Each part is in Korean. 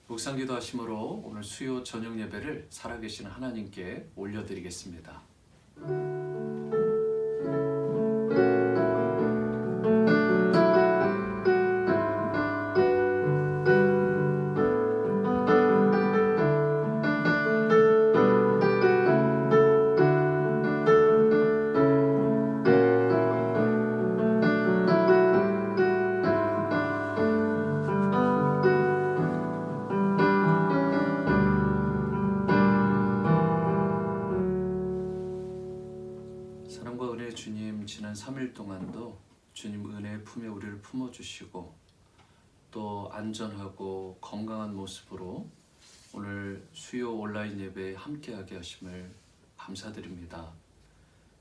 묵상기도 하심으로 오늘 수요 저녁 예배를 살아계신 하나님께 올려드리겠습니다. 사랑과 은혜의 주님, 지난 3일 동안도 주님 은혜의 품에 우리를 품어주시고 또 안전하고 건강한 모습으로 오늘 수요 온라인 예배에 함께하게 하심을 감사드립니다.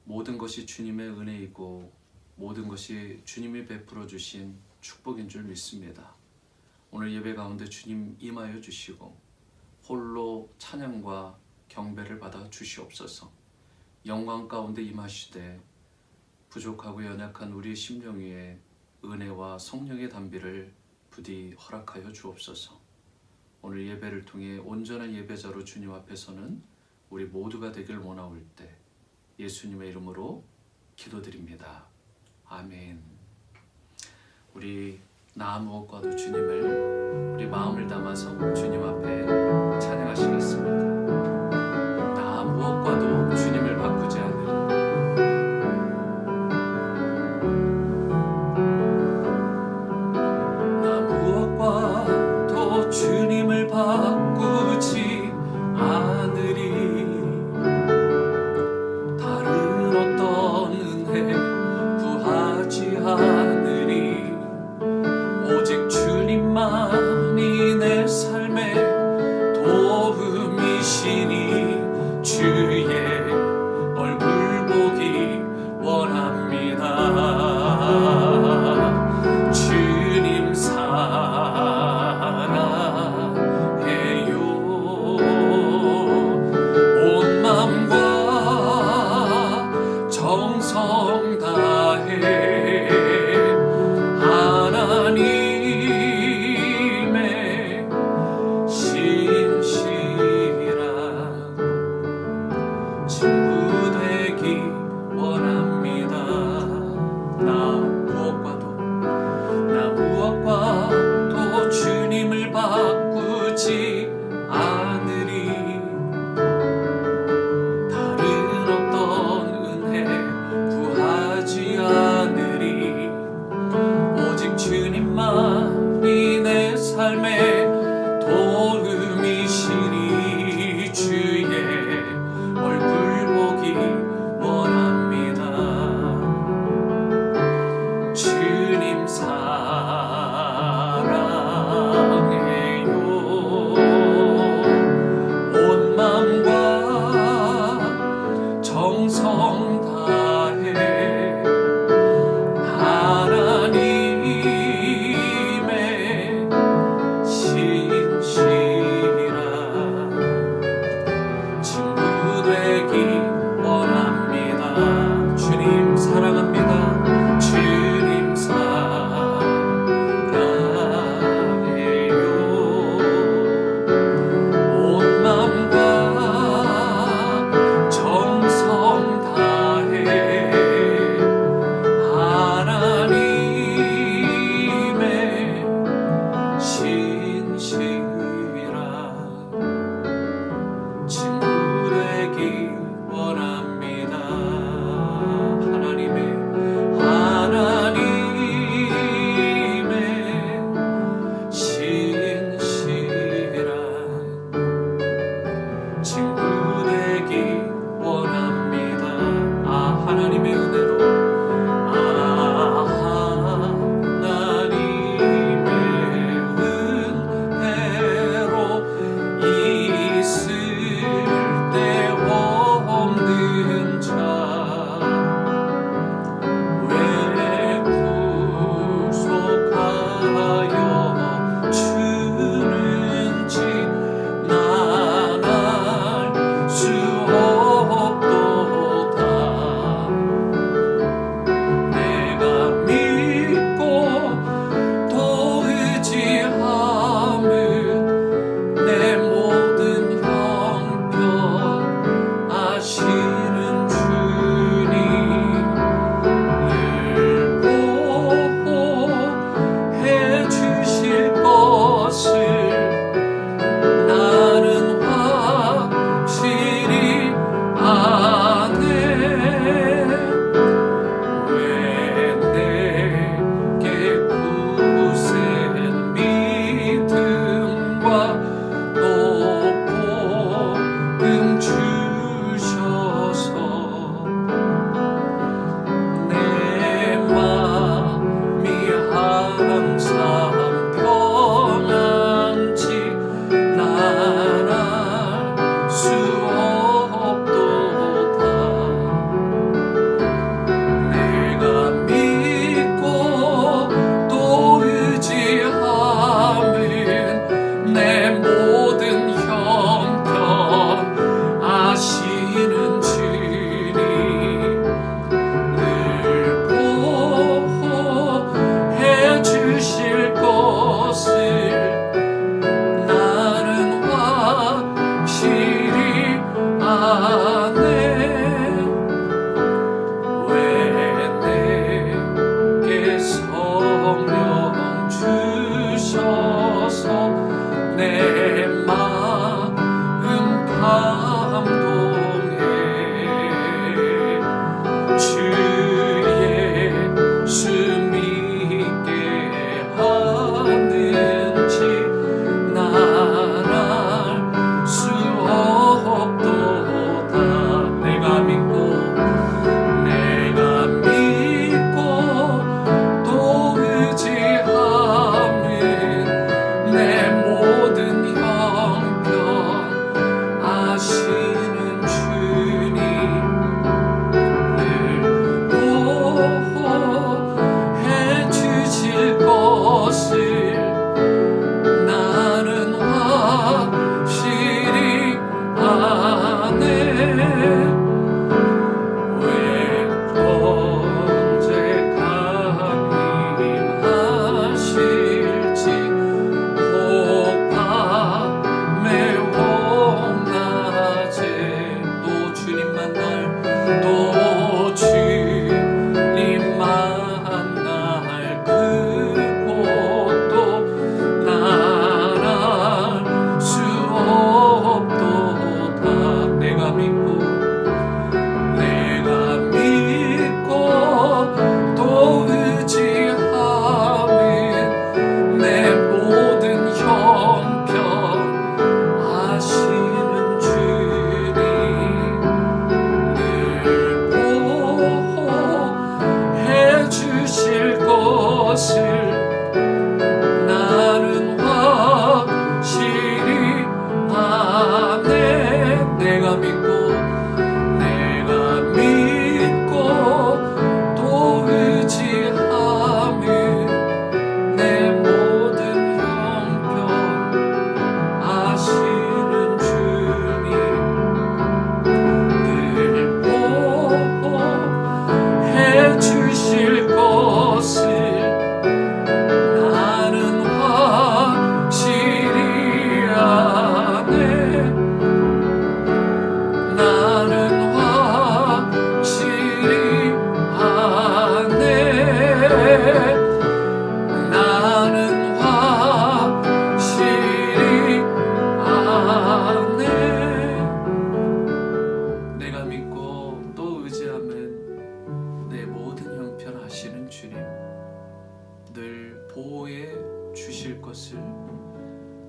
모든 것이 주님의 은혜이고 모든 것이 주님이 베풀어 주신 축복인 줄 믿습니다. 오늘 예배 가운데 주님 임하여 주시고 홀로 찬양과 경배를 받아 주시옵소서. 영광 가운데 임하시되 부족하고 연약한 우리의 심령 위에 은혜와 성령의 담비를 부디 허락하여 주옵소서. 오늘 예배를 통해 온전한 예배자로 주님 앞에 서는 우리 모두가 되길 원하올 때 예수님의 이름으로 기도드립니다. 아멘. 우리 나 무엇과도 주님을 우리 마음을 담아서 주님 앞에 찬양하시겠습니다. 나 무엇과도 주님을 바꾸지 않으리. 나 무엇과도 주님을 바꾸지 않으리. 다른 어떤 은혜 구하지 않으리. 오직 주님만이 내 삶의 도움이시니 주의 얼굴 보기 원합니다. 주님 사랑해요. 온 마음과 정성 다해 하나님의 신실한 친구 되기 원합니다. 나 무엇과도 주님을 바꾸지 않으리. 다른 어떤 은혜 구하지 않으리. 오직 주님만이 내 삶의 도움이시니 주의 얼굴 보기 원합니다. 주님 사랑해요. 온 마음과 정성 다해 하나님의 신실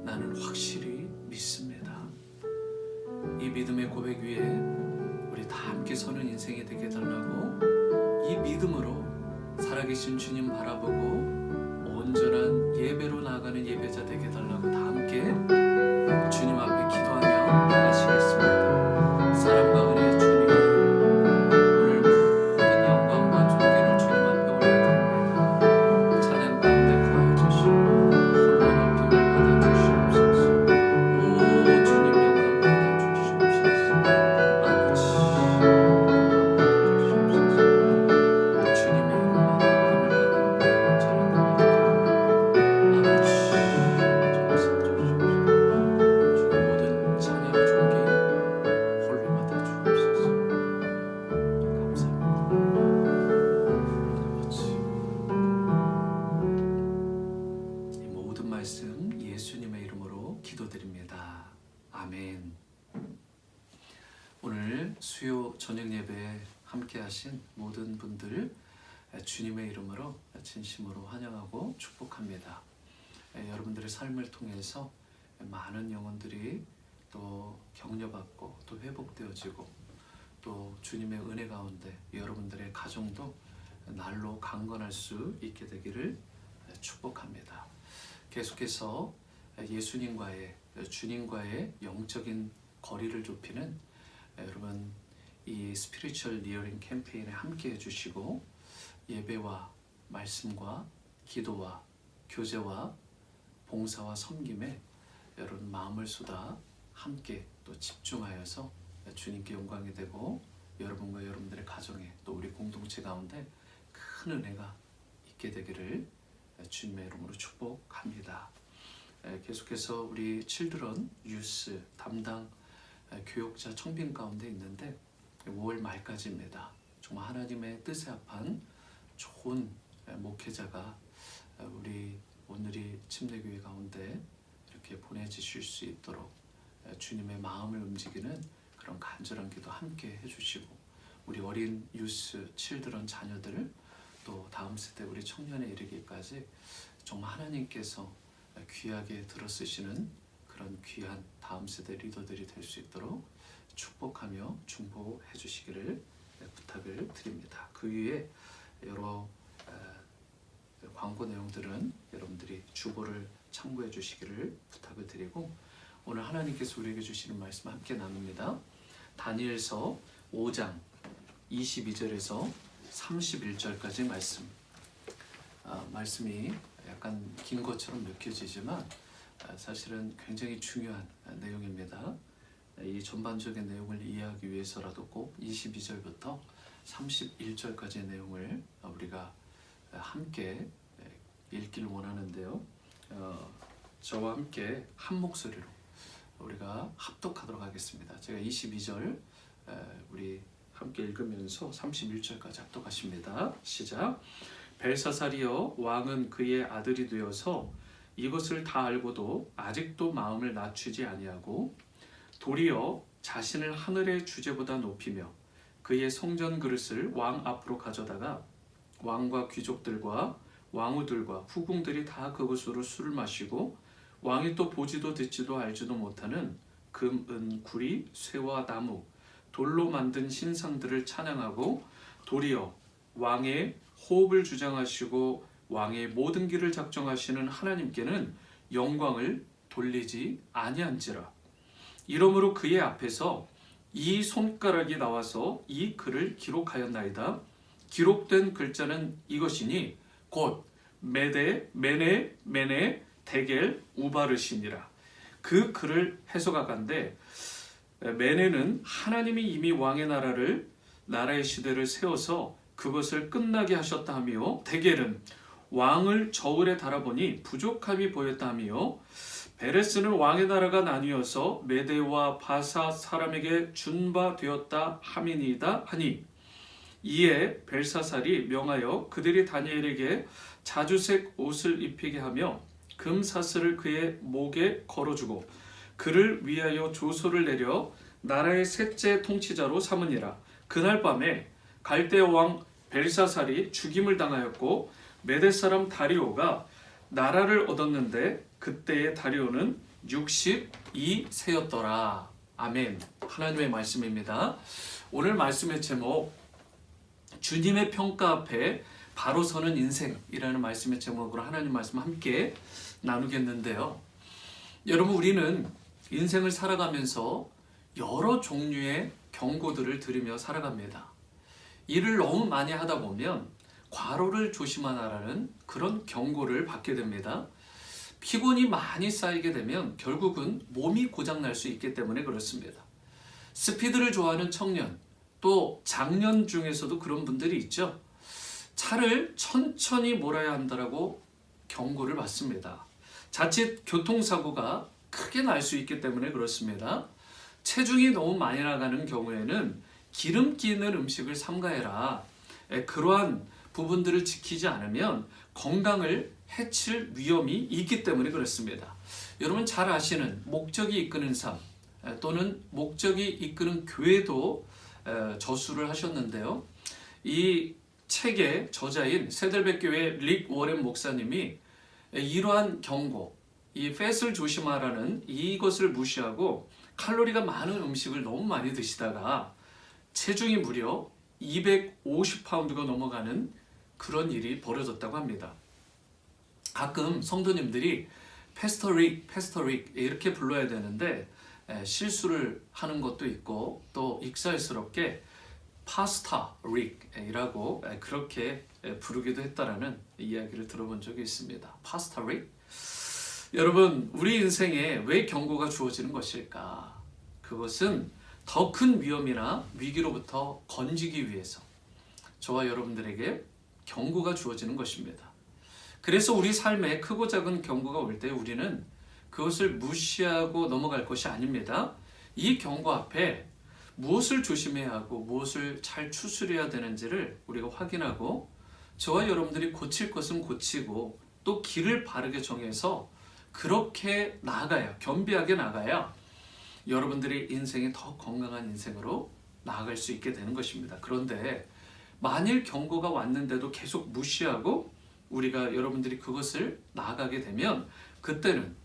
나는 확실히 믿습니다. 이 믿음의 고백 위에 우리 다 함께 서는 인생이 되게 해달라고, 이 믿음으로 살아계신 주님 바라보고 온전한 예배로 나아가는 예배자 되게 해달라고 다 함께 주님 앞에 기도하며 나가시겠습니다. 사랑과 은혜의 주님, 오늘 모든 영광과 존귀를 주님 앞에 올려드립니다. 찬양 가운데 거하여 주시고 홀로 높임을 받아주시옵소서. 오 주님 영광 받아주시옵소서. 아버지 받아주시옵소서. 주님의 이름만 높임을 받아 찬양합니다. 아버지 주옵소서. 주님 모든 찬양 존귀 홀로 받아주옵소서. 감사합니다. 아버지, 이 모든 말씀 예수님의 이름으로 기도드립니다. 아멘. 오늘 수요 저녁 예배에 함께 하신 모든 분들 주님의 이름으로 진심으로 환영하고 축복합니다. 여러분들의 삶을 통해서 많은 영혼들이 또 격려받고 또 회복되어지고, 또 주님의 은혜 가운데 여러분들의 가정도 날로 강건할 수 있게 되기를 축복합니다. 계속해서 예수님과의, 주님과의 영적인 거리를 좁히는 여러분 이 스피리추얼 리어링 캠페인에 함께 해주시고, 예배와 말씀과 기도와 교제와 봉사와 섬김에 여러분 마음을 쏟아 함께 또 집중하여서 주님께 영광이 되고, 여러분과 여러분들의 가정에 또 우리 공동체 가운데 큰 은혜가 있게 되기를 주님의 이름으로 축복합니다. 계속해서 우리 칠드런 유스 담당 교육자 청빙 가운데 있는데 5월 말까지입니다. 정말 하나님의 뜻에 합한 좋은 목회자가 우리 오늘이 침례교회 가운데 이렇게 보내주실 수 있도록 주님의 마음을 움직이는 그런 간절한 기도 함께 해주시고, 우리 어린 유스 칠드런 자녀들 또 다음 세대 우리 청년에 이르기까지 정말 하나님께서 귀하게 들어쓰시는 그런 귀한 다음 세대 리더들이 될 수 있도록 축복하며 중보해 주시기를 부탁을 드립니다. 그 위에 여러 광고 내용들은 여러분들이 주보를 참고해 주시기를 부탁을 드리고, 오늘 하나님께서 우리에게 주시는 말씀 함께 나눕니다. 다니엘서 5장 22절에서 31절까지 말씀. 말씀이 약간 긴 것처럼 느껴지지만 사실은 굉장히 중요한 내용입니다. 이 전반적인 내용을 이해하기 위해서라도 꼭 22절부터 31절까지의 내용을 우리가 함께 읽기를 원하는데요. 저와 함께 한 목소리로 우리가 합독하도록 하겠습니다. 제가 22절 우리 함께 읽으면서 31절까지 합독하십니다. 시작. 벨사살이여, 왕은 그의 아들이 되어서 이것을 다 알고도 아직도 마음을 낮추지 아니하고 도리어 자신을 하늘의 주제보다 높이며 그의 성전 그릇을 왕 앞으로 가져다가 왕과 귀족들과 왕후들과 후궁들이 다 그곳으로 술을 마시고, 왕이 또 보지도 듣지도 알지도 못하는 금, 은, 구리, 쇠와 나무, 돌로 만든 신상들을 찬양하고, 도리어 왕의 호흡을 주장하시고 왕의 모든 길을 작정하시는 하나님께는 영광을 돌리지 아니한지라. 이러므로 그의 앞에서 이 손가락이 나와서 이 글을 기록하였나이다. 기록된 글자는 이것이니 곧 메데, 메네, 메네, 데겔, 우바르시니라. 그 글을 해석하건대 메네는 하나님이 이미 왕의 나라의 시대를 세워서 그것을 끝나게 하셨다 하며, 데겔은 왕을 저울에 달아보니 부족함이 보였다 하며, 베레스는 왕의 나라가 나뉘어서 메대와 바사 사람에게 준 바 되었다 함이니이다 하니, 이에 벨사살이 명하여 그들이 다니엘에게 자주색 옷을 입히게 하며 금사슬을 그의 목에 걸어주고 그를 위하여 조소를 내려 나라의 셋째 통치자로 삼으니라. 그날 밤에 갈대아 왕 벨사살이 죽임을 당하였고, 메대 사람 다리오가 나라를 얻었는데 그때의 다리오는 62세였더라. 아멘. 하나님의 말씀입니다. 오늘 말씀의 제목, 주님의 평가 앞에 바로 서는 인생이라는 말씀의 제목으로 하나님 말씀 함께 나누겠는데요. 여러분, 우리는 인생을 살아가면서 여러 종류의 경고들을 들으며 살아갑니다. 일을 너무 많이 하다 보면 과로를 조심하라는 그런 경고를 받게 됩니다. 피곤이 많이 쌓이게 되면 결국은 몸이 고장날 수 있기 때문에 그렇습니다. 스피드를 좋아하는 청년, 또 장년 중에서도 그런 분들이 있죠. 차를 천천히 몰아야 한다라고 경고를 받습니다. 자칫 교통사고가 크게 날 수 있기 때문에 그렇습니다. 체중이 너무 많이 나가는 경우에는 기름기 있는 음식을 삼가해라. 그러한 부분들을 지키지 않으면 건강을 해칠 위험이 있기 때문에 그렇습니다. 여러분 잘 아시는 목적이 이끄는 삶 또는 목적이 이끄는 교회도 저수를 하셨는데요. 이 책의 저자인 세델백 교회 릭 워렌 목사님이 이러한 경고, 이 팻을 조심하라는 이것을 무시하고 칼로리가 많은 음식을 너무 많이 드시다가 체중이 무려 250파운드가 넘어가는 그런 일이 벌어졌다고 합니다. 가끔 성도님들이 패스터 릭 이렇게 불러야 되는데 실수를 하는 것도 있고 또 익살스럽게 파스타 릭이라고 그렇게 부르기도 했다라는 이야기를 들어본 적이 있습니다. 파스타 릭? 여러분, 우리 인생에 왜 경고가 주어지는 것일까? 그것은 더 큰 위험이나 위기로부터 건지기 위해서 저와 여러분들에게 경고가 주어지는 것입니다. 그래서 우리 삶에 크고 작은 경고가 올 때 우리는 그것을 무시하고 넘어갈 것이 아닙니다. 이 경고 앞에 무엇을 조심해야 하고 무엇을 잘 추스려야 되는지를 우리가 확인하고 저와 여러분들이 고칠 것은 고치고 또 길을 바르게 정해서 그렇게 나아가야, 겸비하게 나아가야 여러분들의 인생이 더 건강한 인생으로 나아갈 수 있게 되는 것입니다. 그런데 만일 경고가 왔는데도 계속 무시하고 우리가 여러분들이 그것을 나아가게 되면 그때는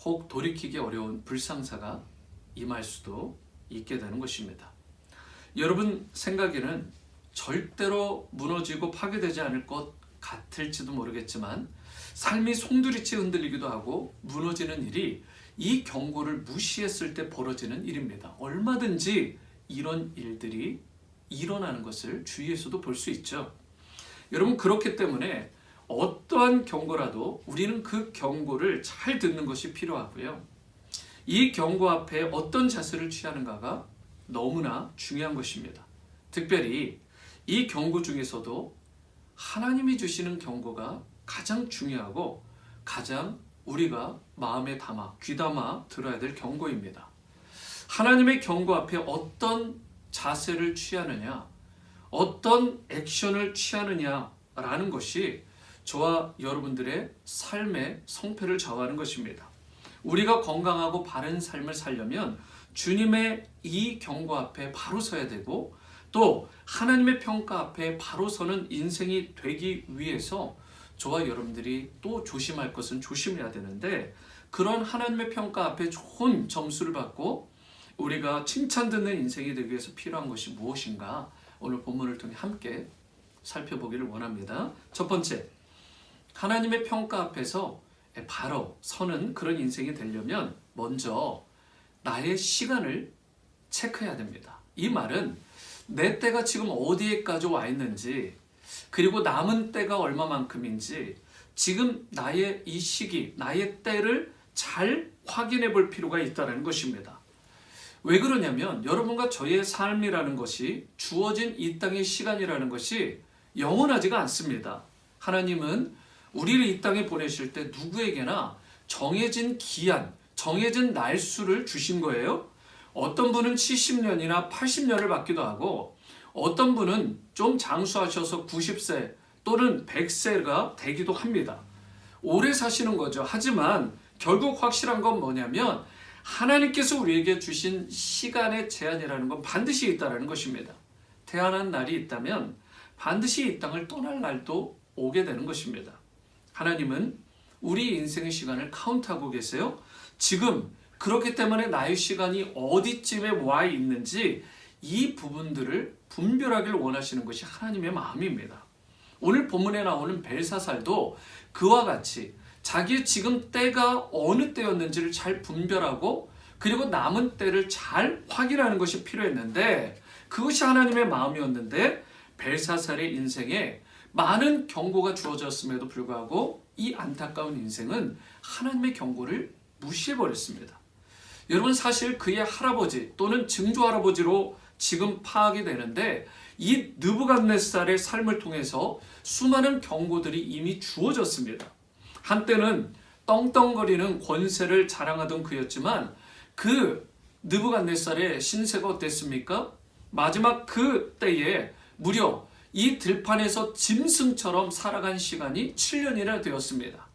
혹 돌이키기 어려운 불상사가 임할 수도 있게 되는 것입니다. 여러분 생각에는 절대로 무너지고 파괴되지 않을 것 같을지도 모르겠지만 삶이 송두리째 흔들리기도 하고 무너지는 일이 이 경고를 무시했을 때 벌어지는 일입니다. 얼마든지 이런 일들이 일어나는 것을 주위에서도 볼 수 있죠. 여러분 그렇기 때문에 어떠한 경고라도 우리는 그 경고를 잘 듣는 것이 필요하고요. 이 경고 앞에 어떤 자세를 취하는가가 너무나 중요한 것입니다. 특별히 이 경고 중에서도 하나님이 주시는 경고가 가장 중요하고 가장 우리가 마음에 담아 귀담아 들어야 될 경고입니다. 하나님의 경고 앞에 어떤 자세를 취하느냐, 어떤 액션을 취하느냐라는 것이 저와 여러분들의 삶의 성패를 좌우하는 것입니다. 우리가 건강하고 바른 삶을 살려면 주님의 이 경고 앞에 바로 서야 되고 또 하나님의 평가 앞에 바로 서는 인생이 되기 위해서 저와 여러분들이 또 조심할 것은 조심해야 되는데 그런 하나님의 평가 앞에 좋은 점수를 받고 우리가 칭찬 듣는 인생이 되기 위해서 필요한 것이 무엇인가 오늘 본문을 통해 함께 살펴보기를 원합니다. 첫 번째, 하나님의 평가 앞에서 바로 서는 그런 인생이 되려면 먼저 나의 시간을 체크해야 됩니다. 이 말은 내 때가 지금 어디에까지 와 있는지 그리고 남은 때가 얼마만큼인지 지금 나의 이 시기, 나의 때를 잘 확인해 볼 필요가 있다는 것입니다. 왜 그러냐면 여러분과 저의 삶이라는 것이 주어진 이 땅의 시간이라는 것이 영원하지가 않습니다. 하나님은 우리를 이 땅에 보내실 때 누구에게나 정해진 기한, 정해진 날수를 주신 거예요. 어떤 분은 70년이나 80년을 받기도 하고 어떤 분은 좀 장수하셔서 90세 또는 100세가 되기도 합니다. 오래 사시는 거죠. 하지만 결국 확실한 건 뭐냐면 하나님께서 우리에게 주신 시간의 제한이라는 건 반드시 있다는 것입니다. 태어난 날이 있다면 반드시 이 땅을 떠날 날도 오게 되는 것입니다. 하나님은 우리 인생의 시간을 카운트하고 계세요? 지금 그렇기 때문에 나의 시간이 어디쯤에 와 있는지 이 부분들을 분별하기를 원하시는 것이 하나님의 마음입니다. 오늘 본문에 나오는 벨사살도 그와 같이 자기의 지금 때가 어느 때였는지를 잘 분별하고 그리고 남은 때를 잘 확인하는 것이 필요했는데 그것이 하나님의 마음이었는데 벨사살의 인생에 많은 경고가 주어졌음에도 불구하고 이 안타까운 인생은 하나님의 경고를 무시해버렸습니다. 여러분 사실 그의 할아버지 또는 증조할아버지로 지금 파악이 되는데 이 느부갓네살의 삶을 통해서 수많은 경고들이 이미 주어졌습니다. 한때는 떵떵거리는 권세를 자랑하던 그였지만 그 느부갓네살의 신세가 어땠습니까? 마지막 그 때에 무려 이 들판에서 짐승처럼 살아간 시간이 7년이나 되었습니다.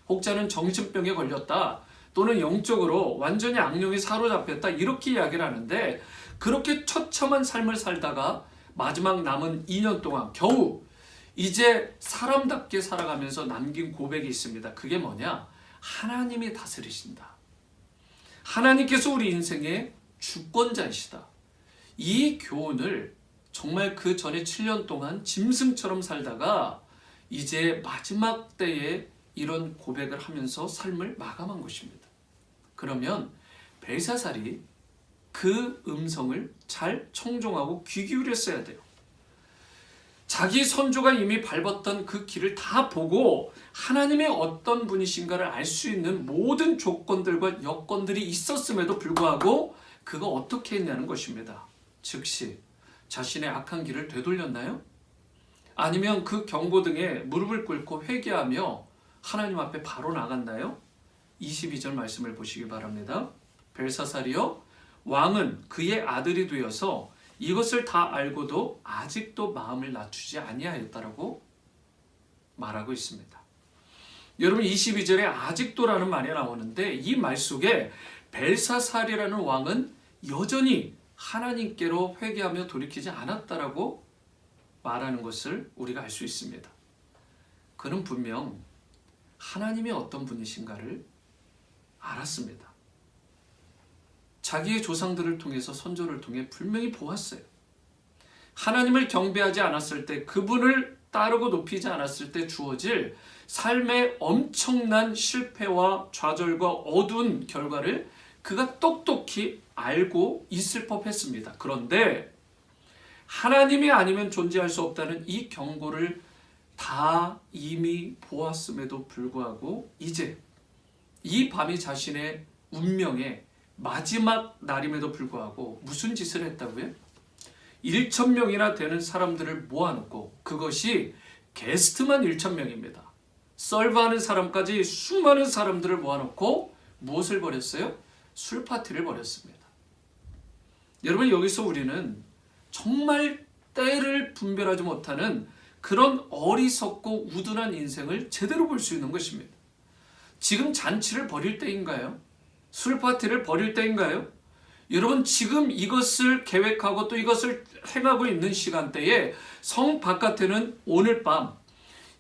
혹자는 정신병에 걸렸다 또는 영적으로 완전히 악령에 사로잡혔다 이렇게 이야기를 하는데 그렇게 처참한 삶을 살다가 마지막 남은 2년 동안 겨우 이제 사람답게 살아가면서 남긴 고백이 있습니다. 그게 뭐냐? 하나님이 다스리신다. 하나님께서 우리 인생의 주권자이시다. 이 교훈을 정말 그 전에 7년 동안 짐승처럼 살다가 이제 마지막 때에 이런 고백을 하면서 삶을 마감한 것입니다. 그러면 벨사살이 그 음성을 잘 청종하고 귀 기울였어야 돼요. 자기 선조가 이미 밟았던 그 길을 다 보고 하나님의 어떤 분이신가를 알 수 있는 모든 조건들과 여건들이 있었음에도 불구하고 그가 어떻게 했냐는 것입니다. 즉시 자신의 악한 길을 되돌렸나요? 아니면 그 경고 등에 무릎을 꿇고 회개하며 하나님 앞에 바로 나갔나요? 22절 말씀을 보시기 바랍니다. 벨사살이여 왕은 그의 아들이 되어서 이것을 다 알고도 아직도 마음을 낮추지 아니하였다라고 말하고 있습니다. 여러분 22절에 아직도라는 말이 나오는데 이 말 속에 벨사살이라는 왕은 여전히 하나님께로 회개하며 돌이키지 않았다라고 말하는 것을 우리가 알 수 있습니다. 그는 분명 하나님이 어떤 분이신가를 알았습니다. 자기의 조상들을 통해서 선조를 통해 분명히 보았어요. 하나님을 경배하지 않았을 때 그분을 따르고 높이지 않았을 때 주어질 삶의 엄청난 실패와 좌절과 어두운 결과를 그가 똑똑히 알고 있을 법했습니다. 그런데 하나님이 아니면 존재할 수 없다는 이 경고를 다 이미 보았음에도 불구하고 이제 이 밤이 자신의 운명의 마지막 날임에도 불구하고 무슨 짓을 했다고요? 1,000명이나 되는 사람들을 모아놓고 그것이 게스트만 1,000명입니다. 서브하는 사람까지 수많은 사람들을 모아놓고 무엇을 벌였어요? 술 파티를 벌였습니다. 여러분 여기서 우리는 정말 때를 분별하지 못하는 그런 어리석고 우둔한 인생을 제대로 볼 수 있는 것입니다. 지금 잔치를 벌일 때인가요? 술 파티를 벌일 때인가요? 여러분 지금 이것을 계획하고 또 이것을 행하고 있는 시간대에 성 바깥에는 오늘 밤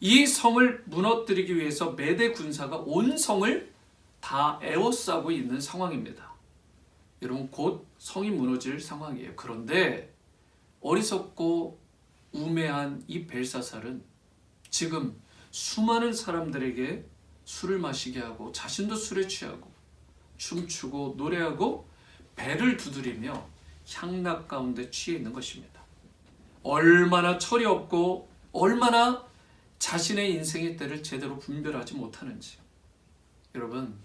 이 성을 무너뜨리기 위해서 메대 군사가 온 성을 다 에워싸고 있는 상황입니다. 여러분 곧 성이 무너질 상황이에요. 그런데 어리석고 우매한 이 벨사살은 지금 수많은 사람들에게 술을 마시게 하고 자신도 술에 취하고 춤추고 노래하고 배를 두드리며 향락 가운데 취해 있는 것입니다. 얼마나 철이 없고 얼마나 자신의 인생의 때를 제대로 분별하지 못하는지. 여러분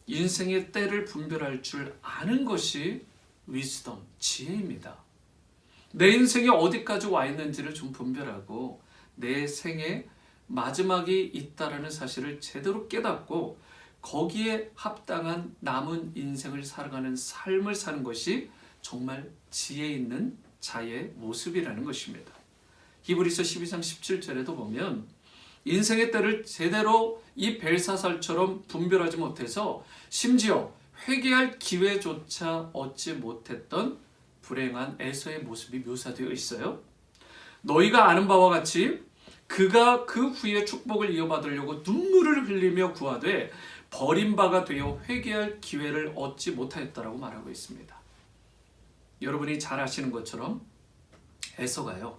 인생의 때를 분별할 줄 아는 것이 위즈덤, 지혜입니다. 내 인생이 어디까지 와 있는지를 좀 분별하고 내 생의 마지막이 있다라는 사실을 제대로 깨닫고 거기에 합당한 남은 인생을 살아가는 삶을 사는 것이 정말 지혜 있는 자의 모습이라는 것입니다. 히브리서 12장 17절에도 보면 인생의 때를 제대로 이 벨사살처럼 분별하지 못해서 심지어 회개할 기회조차 얻지 못했던 불행한 에서의 모습이 묘사되어 있어요. 너희가 아는 바와 같이 그가 그 후에 축복을 이어받으려고 눈물을 흘리며 구하되 버림바가 되어 회개할 기회를 얻지 못하였다라고 말하고 있습니다. 여러분이 잘 아시는 것처럼 에서가요,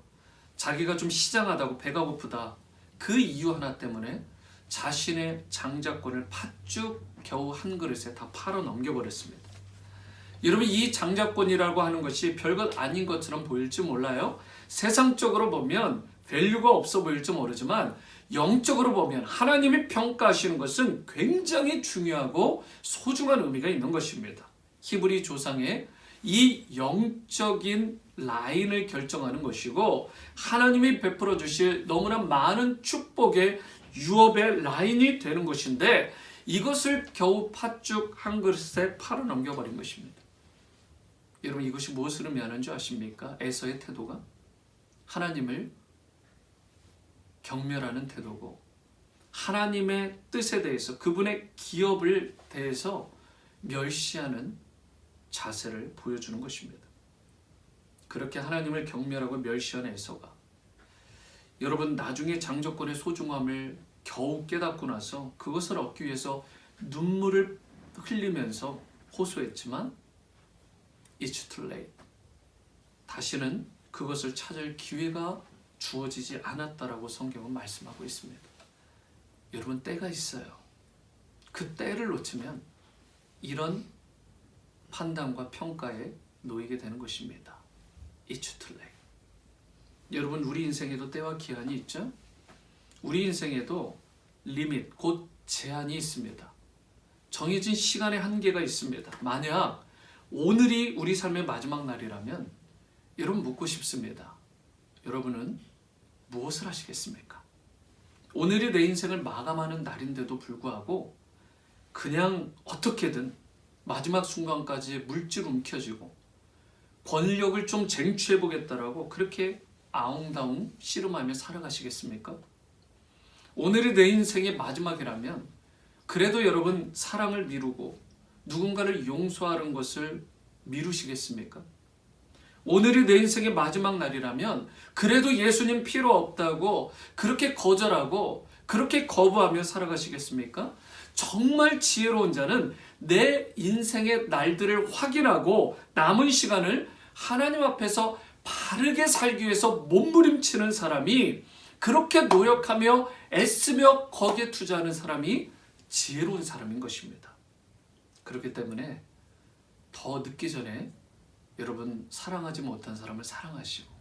자기가 좀 시장하다고 배가 고프다, 그 이유 하나 때문에 자신의 장자권을 팥죽 겨우 한 그릇에 다 팔아 넘겨버렸습니다. 여러분, 이 장자권이라고 하는 것이 별것 아닌 것처럼 보일지 몰라요. 세상적으로 보면 밸류가 없어 보일지 모르지만 영적으로 보면 하나님이 평가하시는 것은 굉장히 중요하고 소중한 의미가 있는 것입니다. 히브리 조상의 이 영적인 라인을 결정하는 것이고 하나님이 베풀어 주실 너무나 많은 축복의 유업의 라인이 되는 것인데 이것을 겨우 팥죽 한 그릇에 팔아 넘겨버린 것입니다. 여러분, 이것이 무엇을 의미하는 줄 아십니까? 에서의 태도가 하나님을 경멸하는 태도고 하나님의 뜻에 대해서 그분의 기업을 대해서 멸시하는 자세를 보여주는 것입니다. 그렇게 하나님을 경멸하고 멸시한 에서가 여러분 나중에 장자권의 소중함을 겨우 깨닫고 나서 그것을 얻기 위해서 눈물을 흘리면서 호소했지만 It's too late. 다시는 그것을 찾을 기회가 주어지지 않았다라고 성경은 말씀하고 있습니다. 여러분, 때가 있어요. 그 때를 놓치면 이런 판단과 평가에 놓이게 되는 것입니다. It's too late. 여러분, 우리 인생에도 때와 기한이 있죠? 우리 인생에도 리밋, 곧 제한이 있습니다. 정해진 시간의 한계가 있습니다. 만약 오늘이 우리 삶의 마지막 날이라면 여러분 묻고 싶습니다. 여러분은 무엇을 하시겠습니까? 오늘이 내 인생을 마감하는 날인데도 불구하고 그냥 어떻게든 마지막 순간까지 물질 움켜쥐고 권력을 좀 쟁취해보겠다라고 그렇게 아웅다웅 씨름하며 살아가시겠습니까? 오늘이 내 인생의 마지막이라면 그래도 여러분 사랑을 미루고 누군가를 용서하는 것을 미루시겠습니까? 오늘이 내 인생의 마지막 날이라면 그래도 예수님 필요 없다고 그렇게 거절하고 그렇게 거부하며 살아가시겠습니까? 정말 지혜로운 자는 내 인생의 날들을 확인하고 남은 시간을 하나님 앞에서 바르게 살기 위해서 몸부림치는 사람이, 그렇게 노력하며 애쓰며 거기에 투자하는 사람이 지혜로운 사람인 것입니다. 그렇기 때문에 더 늦기 전에 여러분 사랑하지 못한 사람을 사랑하시고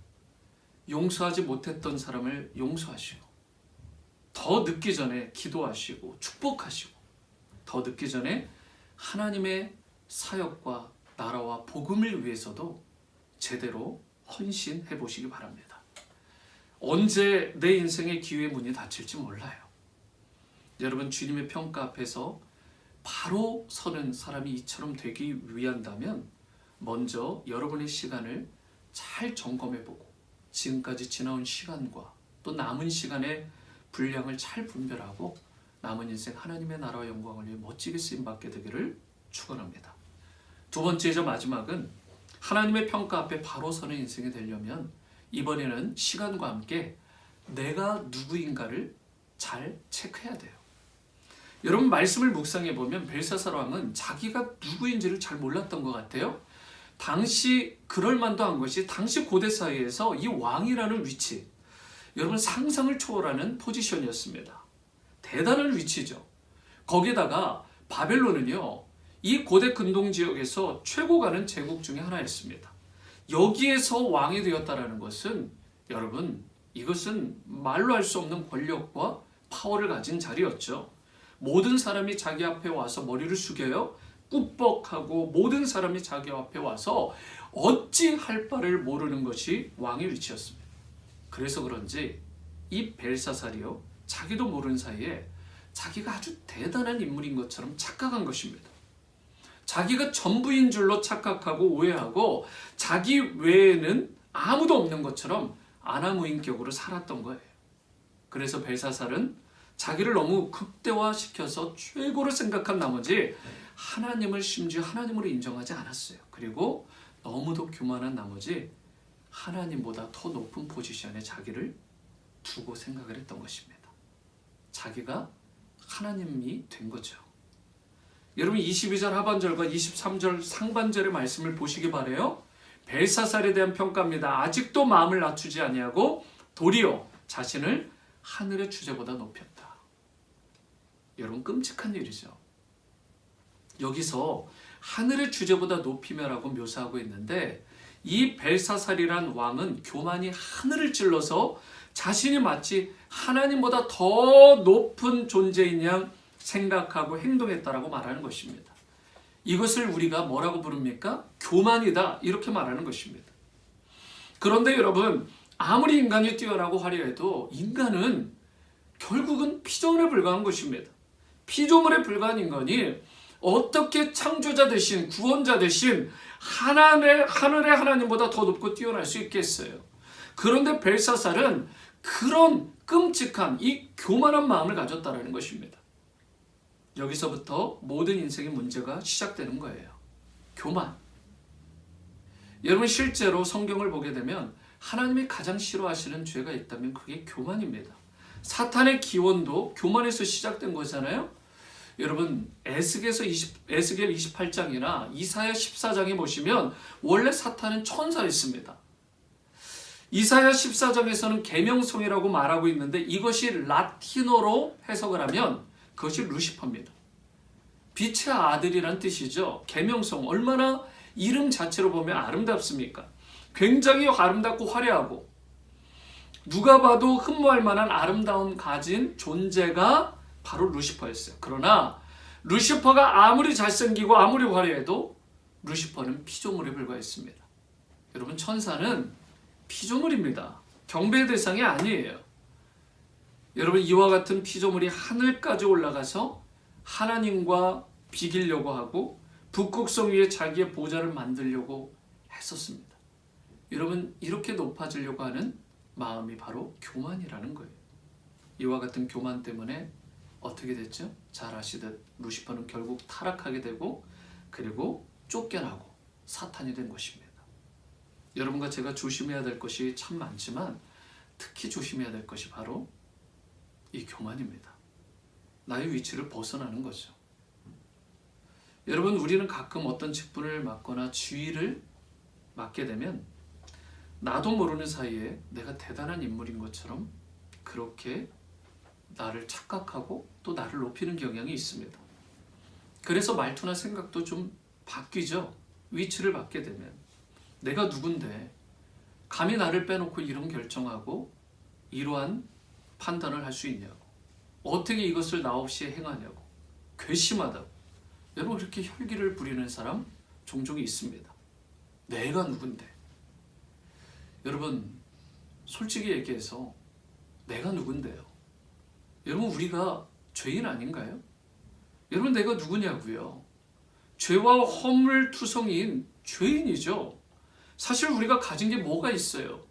용서하지 못했던 사람을 용서하시고 더 늦기 전에 기도하시고 축복하시고 더 늦기 전에 하나님의 사역과 나라와 복음을 위해서도 제대로 헌신해 보시기 바랍니다. 언제 내 인생의 기회의 문이 닫힐지 몰라요. 여러분, 주님의 평가 앞에서 바로 서는 사람이 이처럼 되기 위한다면 먼저 여러분의 시간을 잘 점검해보고 지금까지 지나온 시간과 또 남은 시간의 분량을 잘 분별하고 남은 인생 하나님의 나라와 영광을 위해 멋지게 쓰임받게 되기를 축원합니다. 두 번째이자 마지막은 하나님의 평가 앞에 바로 서는 인생이 되려면 이번에는 시간과 함께 내가 누구인가를 잘 체크해야 돼요. 여러분, 말씀을 묵상해 보면 벨사살 왕은 자기가 누구인지를 잘 몰랐던 것 같아요. 당시 그럴만도 한 것이 당시 고대 사회에서 이 왕이라는 위치, 여러분 상상을 초월하는 포지션이었습니다. 대단한 위치죠. 거기다가 바벨론은요, 이 고대 근동 지역에서 최고 가는 제국 중에 하나였습니다. 여기에서 왕이 되었다라는 것은 여러분, 이것은 말로 할 수 없는 권력과 파워를 가진 자리였죠. 모든 사람이 자기 앞에 와서 머리를 숙여요. 꾹뻑하고 모든 사람이 자기 앞에 와서 어찌할 바를 모르는 것이 왕의 위치였습니다. 그래서 그런지 이 벨사살이요, 자기도 모르는 사이에 자기가 아주 대단한 인물인 것처럼 착각한 것입니다. 자기가 전부인 줄로 착각하고 오해하고 자기 외에는 아무도 없는 것처럼 아나무인격으로 살았던 거예요. 그래서 벨사살은 자기를 너무 극대화시켜서 최고로 생각한 나머지 하나님을 심지어 하나님으로 인정하지 않았어요. 그리고 너무도 교만한 나머지 하나님보다 더 높은 포지션에 자기를 두고 생각을 했던 것입니다. 자기가 하나님이 된 거죠. 여러분 22절 하반절과 23절 상반절의 말씀을 보시기 바라요. 벨사살에 대한 평가입니다. 아직도 마음을 낮추지 아니하고 도리어 자신을 하늘의 주제보다 높였다. 여러분 끔찍한 일이죠. 여기서 하늘의 주제보다 높이며라고 묘사하고 있는데 이 벨사살이란 왕은 교만이 하늘을 찔러서 자신이 마치 하나님보다 더 높은 존재인 양 생각하고 행동했다라고 말하는 것입니다. 이것을 우리가 뭐라고 부릅니까? 교만이다 이렇게 말하는 것입니다. 그런데 여러분 아무리 인간이 뛰어나고 화려해도 인간은 결국은 피조물에 불과한 것입니다. 피조물에 불과한 인간이 어떻게 창조자 되신 구원자 되신 하늘의 하나님보다 더 높고 뛰어날 수 있겠어요. 그런데 벨사살은 그런 끔찍한 이 교만한 마음을 가졌다는 것입니다. 여기서부터 모든 인생의 문제가 시작되는 거예요. 교만. 여러분 실제로 성경을 보게 되면 하나님이 가장 싫어하시는 죄가 있다면 그게 교만입니다. 사탄의 기원도 교만에서 시작된 거잖아요. 여러분 에스겔 28장이나 이사야 14장에 보시면 원래 사탄은 천사였습니다. 이사야 14장에서는 계명성이라고 말하고 있는데 이것이 라틴어로 해석을 하면 그것이 루시퍼입니다. 빛의 아들이란 뜻이죠. 계명성 얼마나 이름 자체로 보면 아름답습니까? 굉장히 아름답고 화려하고 누가 봐도 흠모할 만한 아름다움 가진 존재가 바로 루시퍼였어요. 그러나 루시퍼가 아무리 잘생기고 아무리 화려해도 루시퍼는 피조물에 불과했습니다. 여러분 천사는 피조물입니다. 경배의 대상이 아니에요. 여러분 이와 같은 피조물이 하늘까지 올라가서 하나님과 비기려고 하고 북극성 위에 자기의 보좌를 만들려고 했었습니다. 여러분 이렇게 높아지려고 하는 마음이 바로 교만이라는 거예요. 이와 같은 교만 때문에 어떻게 됐죠? 잘 아시듯 루시퍼는 결국 타락하게 되고 그리고 쫓겨나고 사탄이 된 것입니다. 여러분과 제가 조심해야 될 것이 참 많지만 특히 조심해야 될 것이 바로 이 교만입니다. 나의 위치를 벗어나는 거죠. 여러분 우리는 가끔 어떤 직분을 맡거나 지위를 맡게 되면 나도 모르는 사이에 내가 대단한 인물인 것처럼 그렇게 나를 착각하고 또 나를 높이는 경향이 있습니다. 그래서 말투나 생각도 좀 바뀌죠. 위치를 받게 되면 내가 누군데 감히 나를 빼놓고 이런 결정하고 이러한 판단을 할 수 있냐고, 어떻게 이것을 나 없이 행하냐고, 괘씸하다고. 여러분 그렇게 혈기를 부리는 사람 종종 있습니다. 내가 누군데. 여러분 솔직히 얘기해서 내가 누군데요? 여러분 우리가 죄인 아닌가요? 여러분 내가 누구냐고요? 죄와 허물투성이인 죄인이죠. 사실 우리가 가진 게 뭐가 있어요?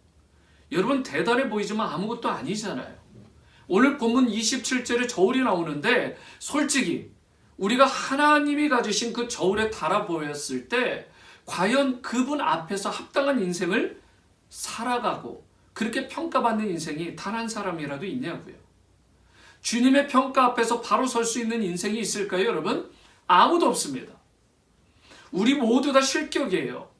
여러분 대단해 보이지만 아무것도 아니잖아요. 오늘 본문 27절에 저울이 나오는데 솔직히 우리가 하나님이 가지신 그 저울에 달아보였을 때 과연 그분 앞에서 합당한 인생을 살아가고 그렇게 평가받는 인생이 단 한 사람이라도 있냐고요. 주님의 평가 앞에서 바로 설 수 있는 인생이 있을까요, 여러분? 아무도 없습니다. 우리 모두 다 실격이에요.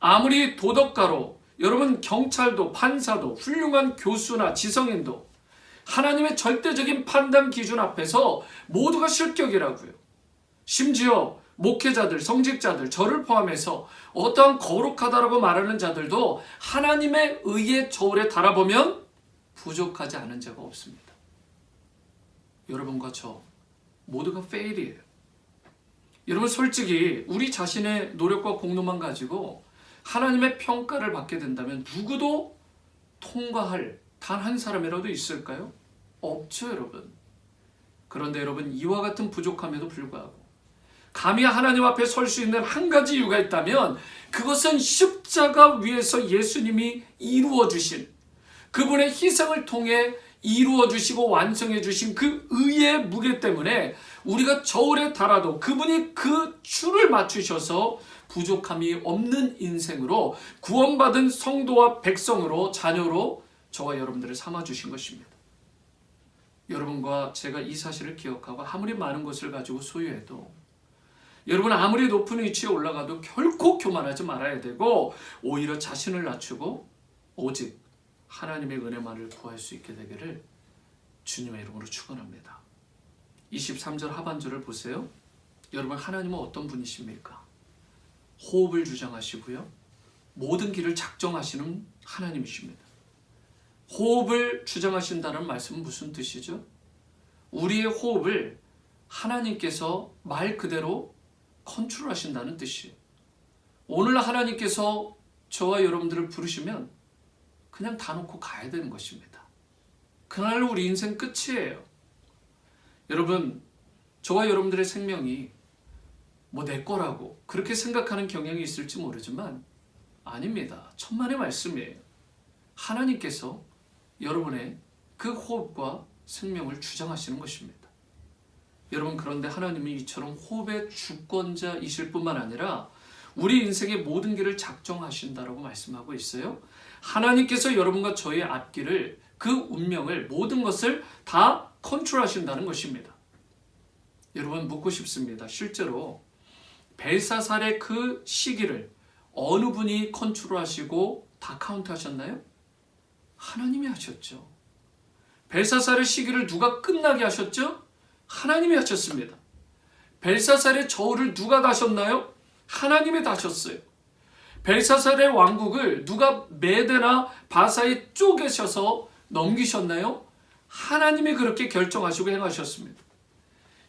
아무리 도덕가로, 여러분 경찰도 판사도 훌륭한 교수나 지성인도 하나님의 절대적인 판단 기준 앞에서 모두가 실격이라고요. 심지어 목회자들, 성직자들, 저를 포함해서 어떠한 거룩하다라고 말하는 자들도 하나님의 의의 저울에 달아보면 부족하지 않은 자가 없습니다. 여러분과 저 모두가 페일이에요. 여러분 솔직히 우리 자신의 노력과 공로만 가지고 하나님의 평가를 받게 된다면 누구도 통과할 단 한 사람이라도 있을까요? 없죠, 여러분. 그런데 여러분 이와 같은 부족함에도 불구하고 감히 하나님 앞에 설 수 있는 한 가지 이유가 있다면 그것은 십자가 위에서 예수님이 이루어 주신 그분의 희생을 통해 이루어 주시고 완성해 주신 그 의의 무게 때문에 우리가 저울에 달아도 그분이 그 줄을 맞추셔서 부족함이 없는 인생으로 구원받은 성도와 백성으로 자녀로 저와 여러분들을 삼아주신 것입니다. 여러분과 제가 이 사실을 기억하고 아무리 많은 것을 가지고 소유해도 여러분 아무리 높은 위치에 올라가도 결코 교만하지 말아야 되고 오히려 자신을 낮추고 오직 하나님의 은혜만을 구할 수 있게 되기를 주님의 이름으로 축원합니다. 23절 하반절을 보세요. 여러분 하나님은 어떤 분이십니까? 호흡을 주장하시고요. 모든 길을 작정하시는 하나님이십니다. 호흡을 주장하신다는 말씀은 무슨 뜻이죠? 우리의 호흡을 하나님께서 말 그대로 컨트롤하신다는 뜻이에요. 오늘 하나님께서 저와 여러분들을 부르시면 그냥 다 놓고 가야 되는 것입니다. 그날로 우리 인생 끝이에요. 여러분, 저와 여러분들의 생명이 뭐 내 거라고 그렇게 생각하는 경향이 있을지 모르지만 아닙니다. 천만의 말씀이에요. 하나님께서 여러분의 그 호흡과 생명을 주장하시는 것입니다. 여러분, 그런데 하나님은 이처럼 호흡의 주권자이실 뿐만 아니라 우리 인생의 모든 길을 작정하신다라고 말씀하고 있어요. 하나님께서 여러분과 저의 앞길을, 그 운명을, 모든 것을 다 컨트롤하신다는 것입니다. 여러분, 묻고 싶습니다. 실제로 벨사살의 그 시기를 어느 분이 컨트롤하시고 다 카운트하셨나요? 하나님이 하셨죠. 벨사살의 시기를 누가 끝나게 하셨죠? 하나님이 하셨습니다. 벨사살의 저울을 누가 다셨나요? 하나님이 다셨어요. 벨사살의 왕국을 누가 메대나 바사에 쪼개셔서 넘기셨나요? 하나님이 그렇게 결정하시고 행하셨습니다.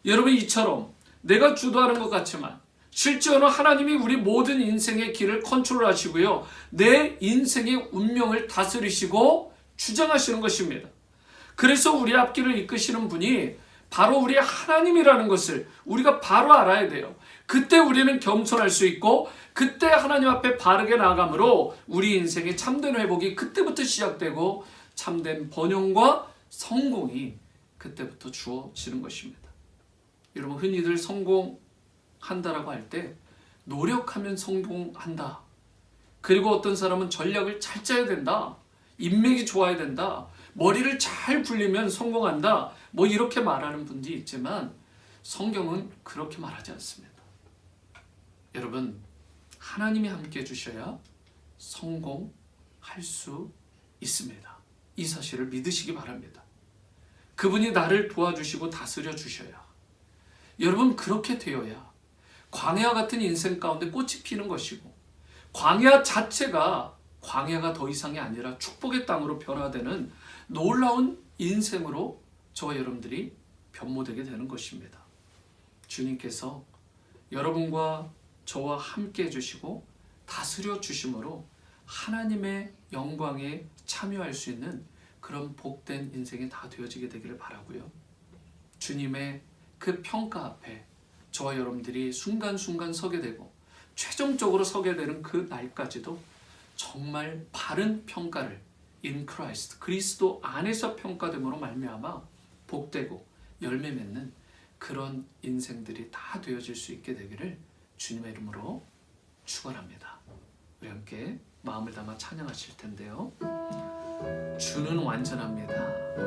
여러분, 이처럼 내가 주도하는 것 같지만 실제로는 하나님이 우리 모든 인생의 길을 컨트롤하시고요. 내 인생의 운명을 다스리시고 주장하시는 것입니다. 그래서 우리 앞길을 이끄시는 분이 바로 우리 하나님이라는 것을 우리가 바로 알아야 돼요. 그때 우리는 겸손할 수 있고 그때 하나님 앞에 바르게 나아감으로 우리 인생의 참된 회복이 그때부터 시작되고 참된 번영과 성공이 그때부터 주어지는 것입니다. 여러분, 흔히들 성공한다라고 할 때 노력하면 성공한다. 그리고 어떤 사람은 전략을 잘 짜야 된다. 인맥이 좋아야 된다. 머리를 잘 굴리면 성공한다. 뭐 이렇게 말하는 분들이 있지만 성경은 그렇게 말하지 않습니다. 여러분, 하나님이 함께 해주셔야 성공할 수 있습니다. 이 사실을 믿으시기 바랍니다. 그분이 나를 도와주시고 다스려 주셔야, 여러분, 그렇게 되어야 광야 같은 인생 가운데 꽃이 피는 것이고 광야 자체가 광야가 더 이상이 아니라 축복의 땅으로 변화되는 놀라운 인생으로 저와 여러분들이 변모되게 되는 것입니다. 주님께서 여러분과 저와 함께 해주시고 다스려 주심으로 하나님의 영광에 참여할 수 있는 그런 복된 인생이 다 되어지게 되기를 바라고요. 주님의 그 평가 앞에 저와 여러분들이 순간순간 서게 되고 최종적으로 서게 되는 그 날까지도 정말 바른 평가를 in Christ, 그리스도 안에서 평가됨으로 말미암아 복되고 열매 맺는 그런 인생들이 다 되어질 수 있게 되기를 주님의 이름으로 축원합니다. 우리 함께 마음을 담아 찬양하실 텐데요. 주는 완전합니다.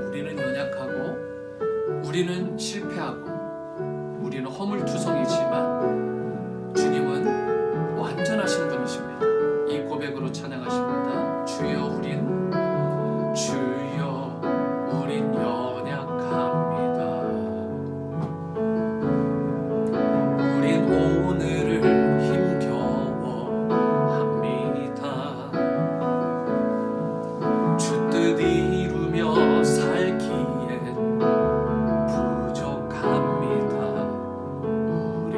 우리는 연약하고 우리는 실패하고 우리는 허물투성이지만 주님은 완전하신 분이십니다. 이 고백으로 찬양하십니다. 주여 우린 연약합니다. 우린 오늘을 힘겨워합니다. 주 뜻 이루며 살기엔 부족합니다. 우린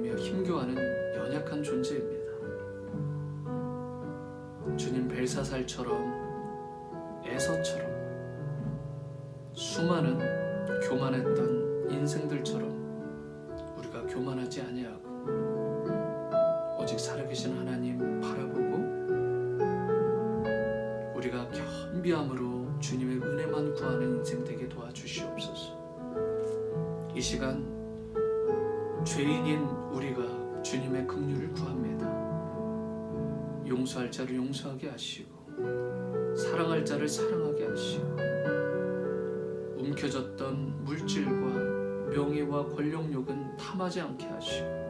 흔들리며 힘겨워하는 연약한 존재입니다. 주님, 벨사살처럼 에서처럼 수많은 교만했던 인생들처럼 우리가 교만하지 아니하고 오직 살아계신 하나님 바라보고 우리가 겸비함으로 주님의 은혜만 구하는 인생 되게 도와주시옵소서. 이 시간 죄인인 우리가 주님의 긍휼을 구합니다. 용서할 자를 용서하게 하시고 사랑할 자를 사랑하게 하시고 움켜졌던 물질과 명예와 권력욕은 탐하지 않게 하시고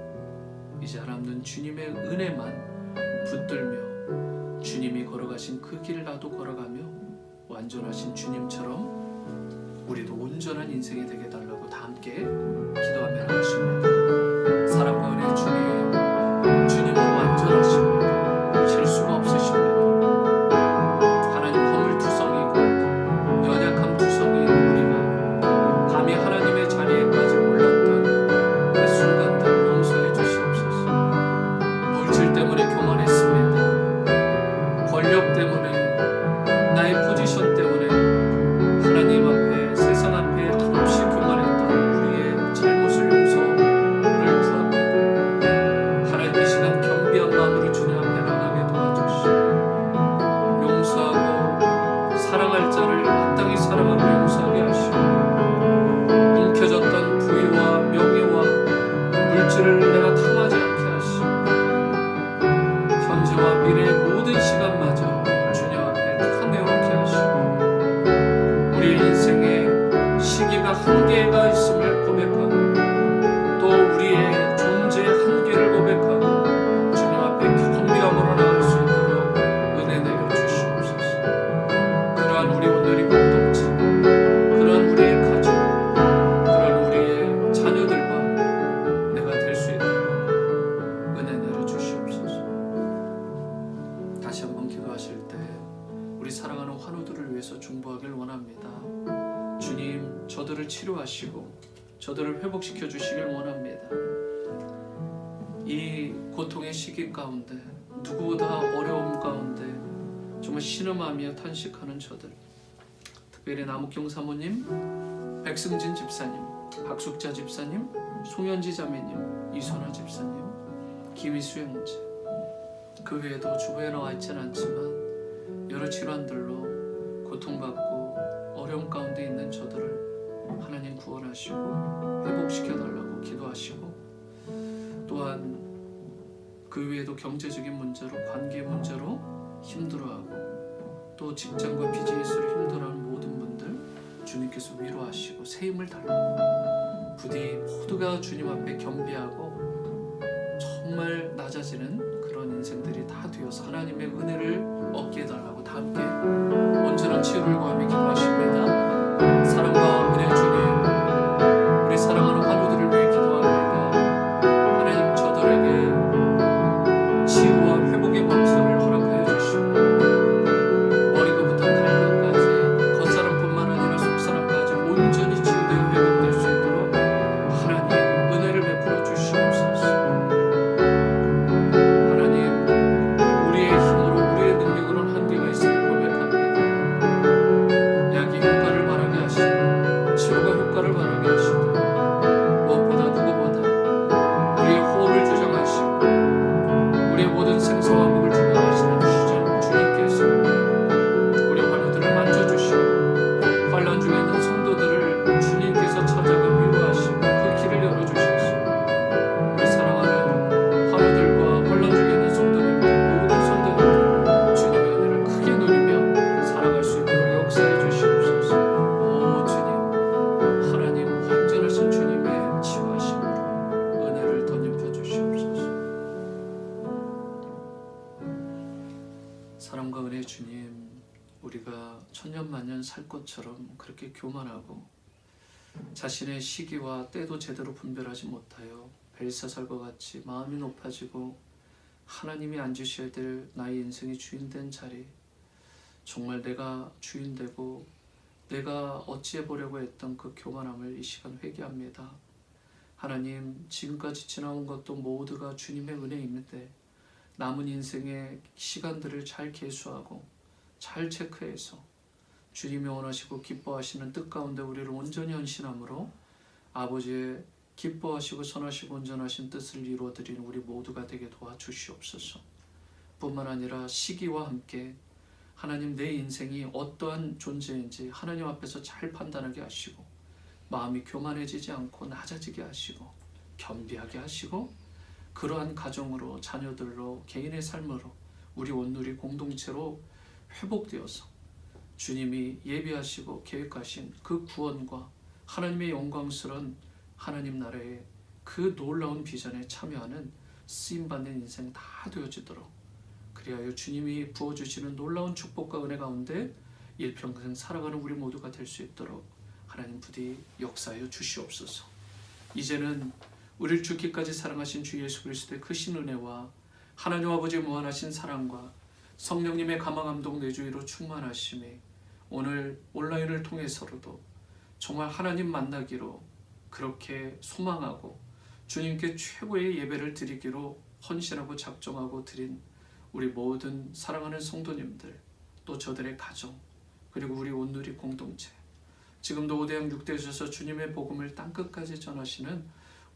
이제 하나님은 주님의 은혜만 붙들며 주님이 걸어가신 그 길을 나도 걸어가며 완전하신 주님처럼 우리도 온전한 인생이 되게 달라고 다 함께 기도하며 나가십니다. 사랑과 은혜의 주님, 주님은 완전하십니다. 실수가 없으십니다. 하나님 허물투성이고 연약함투성이인 우리가 감히 하나님의 자리에까지 올랐던 그 순간들 용서해 주시옵소서. 물질 때문에 교만했습니다. 권력 때문에 나의 포지션 때문에 하나님 앞에 세상 앞에 한없이 교만했던 우리의 잘못을 용서를 구합니다. 하나님 이 시간 겸비한 마음으로 주님 앞에 나가게 도와주시고 용서하고 사랑할 자를 마땅히 사랑하고 용서하게 하시고 움켜졌던 부위와 명예와 물질을 내가 탐하지 않게 하시고 현재와 미래의 모든 시간마저 주님 앞에 다 내어놓게 하시고 우리의 인생에 시기가 한계가 있음을 고백하고 또 우리의 존재의 한계를 고백하고 주님 앞에 겸비함으로 나갈 수 있도록 은혜 내려주시옵소서. 그러한 우리 오늘의 공동체, 그러한 우리의 가족, 그러한 우리의 자녀들과 내가 될 수 있도록 은혜 내려주시옵소서. 다시 한번 기도하실 때 우리 사랑하는 환우들을 위해서 중보하길 원합니다. 주님, 저들을 치료하시고 저들을 회복시켜 주시길 원합니다. 이 고통의 시기 가운데 누구보다 어려움 가운데 정말 신음하며 탄식하는 저들, 특별히 남욱경 사모님, 백승진 집사님, 박숙자 집사님, 송현지 자매님, 이선아 집사님, 김희수 형제, 그 외에도 주부에 나와 있지는 않지만 여러 질환들로 고통받고 어려움 가운데 있는 저들을 하나님 구원하시고 회복시켜달라고 기도하시고 또한 그 외에도 경제적인 문제로 관계 문제로 힘들어하고 또 직장과 비즈니스로 힘들어하는 모든 분들 주님께서 위로하시고 새 힘을 달라고 부디 모두가 주님 앞에 겸비하고 정말 낮아지는 그런 인생들이 다 되어서 하나님의 은혜를 얻게 해달라고 다 함께 온전한 치유를 구하며 기도하십니다. 사랑과 은혜의 주님, 우리 사랑하는 환우들을 위해 기도합니다. 하나님 저들에게 치유와 회복의 방식을 허락하여 주시고 머리부터 발끝까지 겉사람뿐만 아니라 속사람까지 온전히 치유되어 회복될 수 있도록 하나님 은혜를 베풀어 주시옵소서. 하나님 우리의 힘으로 우리의 능력으로는 한계가 있음을 고백합니다. 약이 효과를 발하게 하시고 치료가 효과를 발하게 하시고 무엇보다 누구보다 우리의 호흡을 주장하시고 우리의 모든 생사와 목을 주관하시는 주님께서 우리 환우들을 만져주시고 환난 중에 있는 성도들을 주님께서 찾아가 위로하시고 그 길을 열어주셔서 우리 사랑하는 환우들과 환난 중에 있는 성도님들 모든 성도님들 주님의 은혜를 크게 누리며 살아갈 수 있도록 역사해 주시옵소서. 오 주님, 하나님 완전하신 주님의 치유하심으로 은혜를 덧입혀 주시옵소서. 사랑과 은혜의 주님, 우리가 천년만년 살 것처럼 그렇게 교만하고 자신의 시기와 때도 제대로 분별하지 못하여 벨사살과 같이 마음이 높아지고 하나님이 앉으셔야 될 나의 인생의 주인된 자리, 정말 내가 주인되고 내가 어찌해 보려고 했던 그 교만함을 이 시간 회개합니다. 하나님, 지금까지 지나온 것도 모두가 주님의 은혜인데 남은 인생의 시간들을 잘 계수하고 잘 체크해서 주님이 원하시고 기뻐하시는 뜻 가운데 우리를 온전히 헌신함으로 아버지의 기뻐하시고 선하시고 온전하신 뜻을 이루어드리는 우리 모두가 되게 도와주시옵소서. 뿐만 아니라 시기와 함께 하나님, 내 인생이 어떠한 존재인지 하나님 앞에서 잘 판단하게 하시고 마음이 교만해지지 않고 낮아지게 하시고 겸비하게 하시고 그러한 가정으로, 자녀들로, 개인의 삶으로, 우리 온누리 공동체로 회복되어서 주님이 예비하시고 계획하신 그 구원과 하나님의 영광스러운 하나님 나라의 그 놀라운 비전에 참여하는 쓰임받는 인생 다 되어지도록, 그리하여 주님이 부어주시는 놀라운 축복과 은혜 가운데 일평생 살아가는 우리 모두가 될 수 있도록 하나님 부디 역사하여 주시옵소서. 이제는 우리를 죽기까지 사랑하신 주 예수 그리스도의 크신 은혜와 하나님 아버지의 무한하신 사랑과 성령님의 감화감동 내주의로 충만하심이 오늘 온라인을 통해서로도 정말 하나님 만나기로 그렇게 소망하고 주님께 최고의 예배를 드리기로 헌신하고 작정하고 드린 우리 모든 사랑하는 성도님들, 또 저들의 가정, 그리고 우리 온누리 공동체, 지금도 5대양 6대에서 주님의 복음을 땅끝까지 전하시는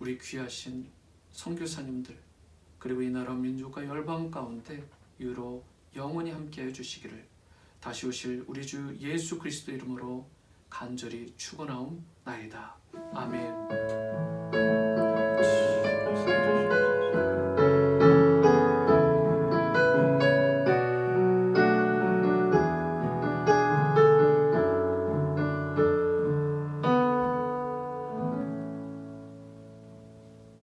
우리 귀하신 선교사님들, 그리고 이 나라 민족과 열방 가운데 유로 영원히 함께해 주시기를 다시 오실 우리 주 예수 그리스도 이름으로 간절히 축원하옵나이다. 아멘.